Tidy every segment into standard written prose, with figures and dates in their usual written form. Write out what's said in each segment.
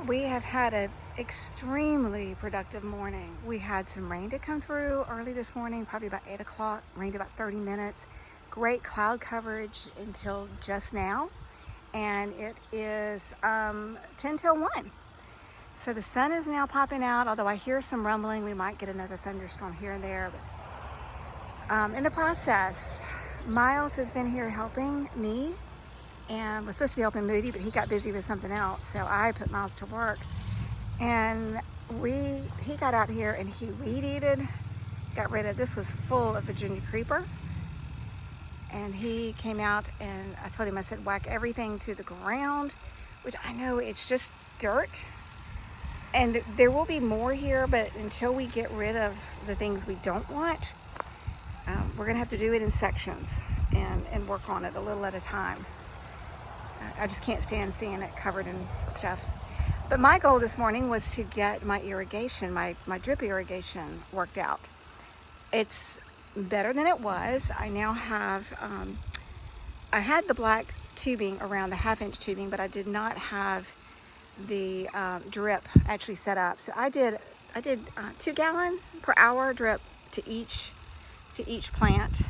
We have had an extremely productive morning. We had some rain to come through early this morning, probably about 8 o'clock, rained about 30 minutes. Great cloud coverage until just now, and it is 10 till 1. So the sun is now popping out, although I hear some rumbling. We might get another thunderstorm here and there. But in the process, Miles has been here helping me and was supposed to be helping Moody, but he got busy with something else. So I put Miles to work, and he got out here and he weed eated, got rid of, this was full of Virginia creeper. And he came out and I told him, I said, whack everything to the ground, which I know it's just dirt. And there will be more here, but until we get rid of the things we don't want, we're gonna have to do it in sections and work on it a little at a time. I just can't stand seeing it covered in stuff. But my goal this morning was to get my irrigation, my drip irrigation worked out. It's better than it was. I now have, I had the black tubing around the 1/2-inch tubing, but I did not have the drip actually set up. So I did 2 gallon per hour drip to each plant,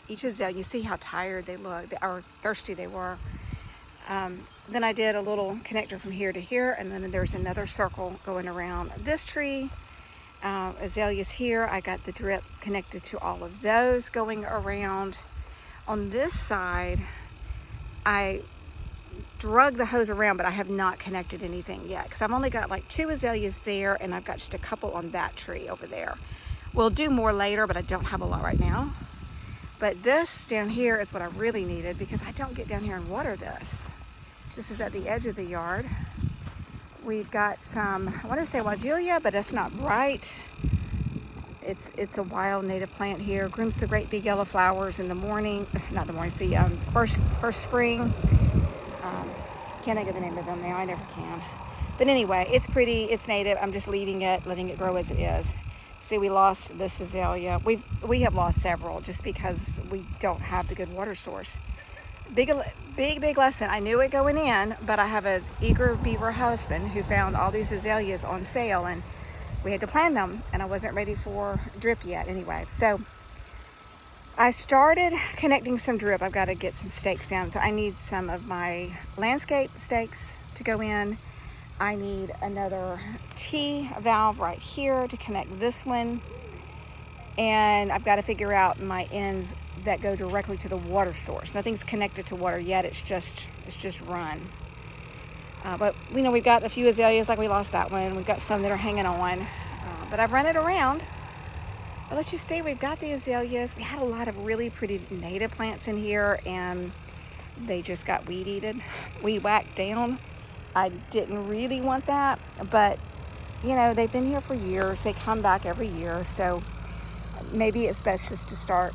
each azalea. You see how tired they look, or thirsty they were. Then I did a little connector from here to here, and then there's another circle going around this tree. Azaleas here, I got the drip connected to all of those going around. On this side, I drug the hose around, but I have not connected anything yet because I've only got like 2 azaleas there, and I've got just a couple on that tree over there. We'll do more later, but I don't have a lot right now. But this down here is what I really needed because I don't get down here and water this. This is at the edge of the yard. We've got some, I want to say Azalea, but that's not right. It's a wild native plant here. Grooms the great big yellow flowers in the morning, not the morning, see, first spring. Can't think of the name of them now, I never can. But anyway, it's pretty, it's native. I'm just leaving it, letting it grow as it is. See, we lost this azalea. We have lost several just because we don't have the good water source. Big lesson. I knew it going in, but I have an eager beaver husband who found all these azaleas on sale, and we had to plant them, and I wasn't ready for drip yet anyway. So I started connecting some drip. I've got to get some stakes down. So I need some of my landscape stakes to go in. I need another T valve right here to connect this one. And I've got to figure out my ends that go directly to the water source. Nothing's connected to water yet. It's just run. But we know we've got a few azaleas, like we lost that one. We've got some that are hanging on. But I've run it around. I'll let you see, we've got the azaleas. We had a lot of really pretty native plants in here, and they just got weed whacked down. I didn't really want that, but you know, they've been here for years. They come back every year, so maybe it's best just to start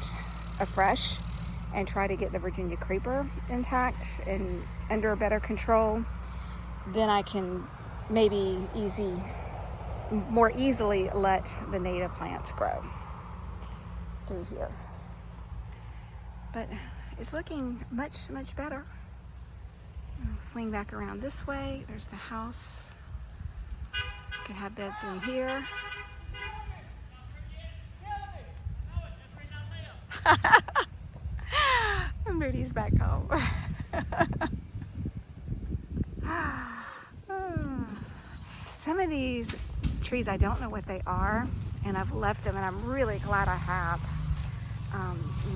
afresh and try to get the Virginia creeper intact and under better control. Then I can maybe more easily let the native plants grow through here. But it's looking much better. I'll swing back around this way. There's the house. Could have beds in here. And Moody's back home. Some of these trees, I don't know what they are, and I've left them, and I'm really glad I have.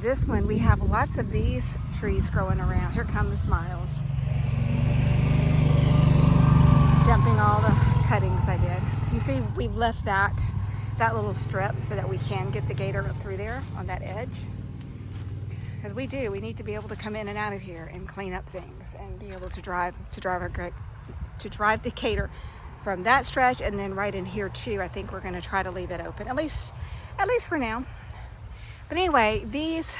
This one, we have lots of these trees growing around. Here comes Miles, dumping all the cuttings I did. So you see, we've left that little strip so that we can get the gator up through there on that edge. Because we need to be able to come in and out of here and clean up things and be able to drive the gator from that stretch, and then right in here too. I think we're going to try to leave it open, at least for now. But anyway, these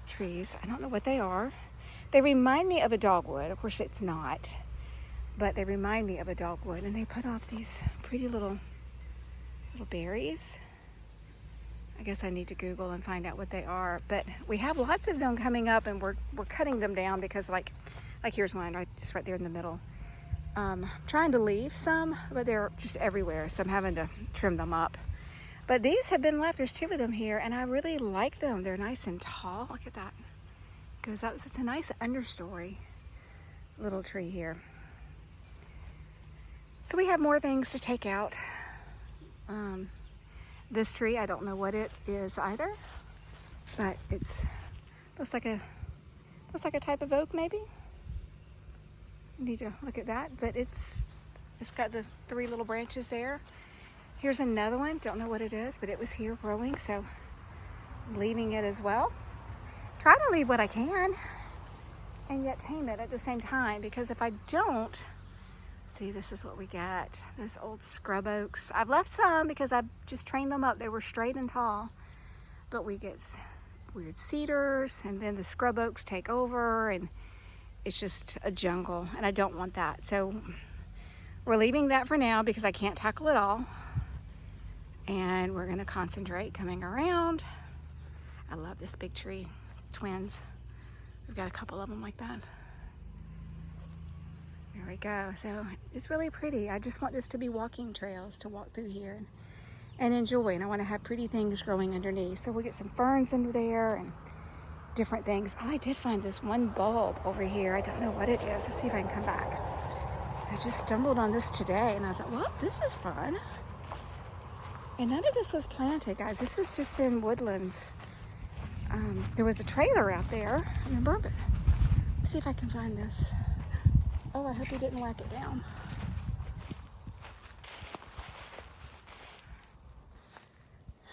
trees, I don't know what they are. They remind me of a dogwood. Of course, it's not, but they remind me of a dogwood, and they put off these pretty little berries. I guess I need to Google and find out what they are. But we have lots of them coming up, and we're cutting them down because like here's one right there in the middle. I'm trying to leave some, but they're just everywhere, so I'm having to trim them up. But these have been left. There's 2 of them here, and I really like them. They're nice and tall. Look at that. Goes up. It's a nice understory little tree here. So we have more things to take out. This tree, I don't know what it is either, but it's looks like a type of oak maybe. Need to look at that, but it's got the 3 little branches there. Here's another one. Don't know what it is, but it was here growing, so I'm leaving it as well. Try to leave what I can and yet tame it at the same time, because if I don't, see, this is what we get. Those old scrub oaks. I've left some because I just trained them up. They were straight and tall, but we get weird cedars, and then the scrub oaks take over, and it's just a jungle, and I don't want that. So we're leaving that for now because I can't tackle it all, and we're going to concentrate coming around. I love this big tree. It's twins. We've got a couple of them like that. There we go. So it's really pretty. I just want this to be walking trails to walk through here and enjoy. And I want to have pretty things growing underneath. So we'll get some ferns under there and different things. Oh, I did find this one bulb over here. I don't know what it is. Let's see if I can come back. I just stumbled on this today, and I thought, well, this is fun. And none of this was planted, guys. This has just been woodlands. There was a trailer out there, remember? But let's see if I can find this. Oh, I hope he didn't whack it down.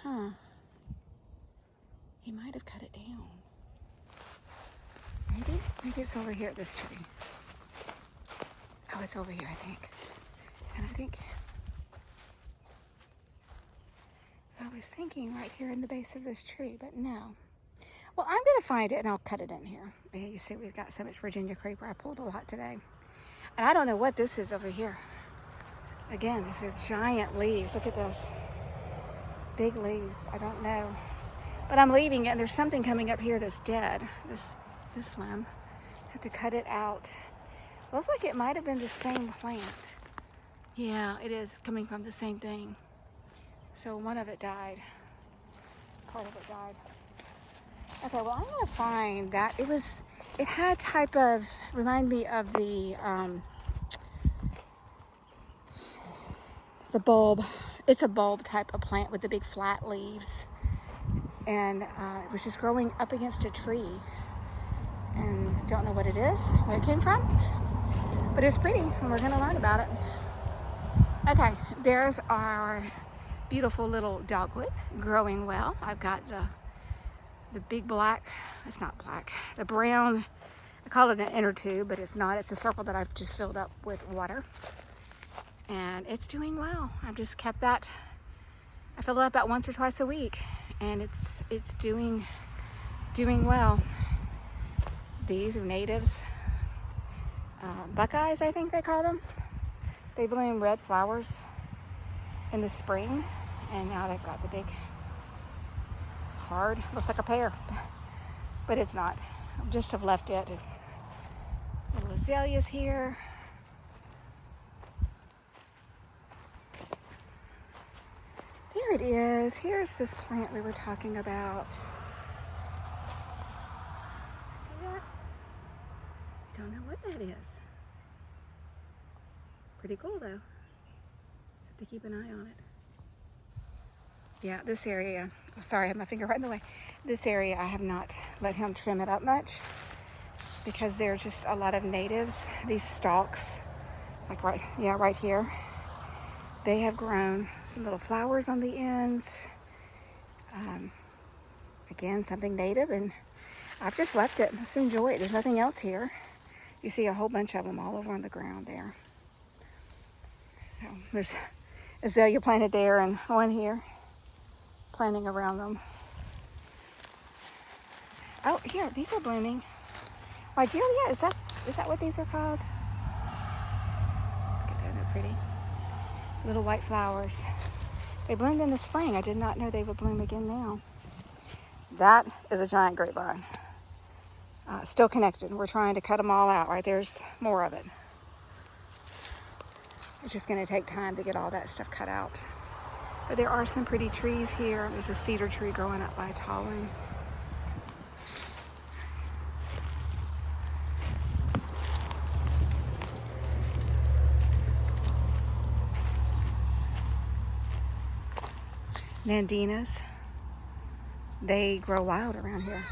Huh. He might have cut it down. Maybe it's over here at this tree. Oh, it's over here, I think. And I think I was thinking right here in the base of this tree, but no. Well, I'm going to find it, and I'll cut it in here. Yeah, you see, we've got so much Virginia creeper. I pulled a lot today. And I don't know what this is over here. Again, these are giant leaves. Look at this. Big leaves. I don't know. But I'm leaving it, and there's something coming up here that's dead. This limb. I have to cut it out. Looks like it might have been the same plant. Yeah, it is. It's coming from the same thing. So one of it died. Part of it died. Okay, well, I'm going to find that. It had type of, remind me of the bulb. It's a bulb type of plant with the big flat leaves. And it was just growing up against a tree. And don't know what it is, where it came from. But it's pretty, and we're going to learn about it. Okay, there's our beautiful little dogwood growing well. I've got the big black, it's not black, the brown, I call it an inner tube, but it's not. It's a circle that I've just filled up with water. And it's doing well. I've just kept that. I fill it up about once or twice a week, and it's doing well. These are natives. Buckeyes, I think they call them. They bloom red flowers in the spring, and now they've got the big hard, looks like a pear, but it's not. I just have left it. Little azaleas here. There it is. Here's this plant we were talking about. See that? Don't know what that is. Pretty cool though. Have to keep an eye on it. Yeah, this area, oh, sorry, I have my finger right in the way. This area, I have not let him trim it up much because there are just a lot of natives. These stalks, like right here, they have grown some little flowers on the ends. Again, something native, and I've just left it. Let's enjoy it. There's nothing else here. You see a whole bunch of them all over on the ground there. So there's azalea planted there and one here. Planting around them. Oh, here, these are blooming. Wigelia, is that what these are called? Look at that, they're pretty. Little white flowers. They bloomed in the spring. I did not know they would bloom again now. That is a giant grapevine. Still connected. We're trying to cut them all out. Right there's more of it. It's just going to take time to get all that stuff cut out. But there are some pretty trees here. There's a cedar tree growing up by a tall one. Nandinas, they grow wild around here.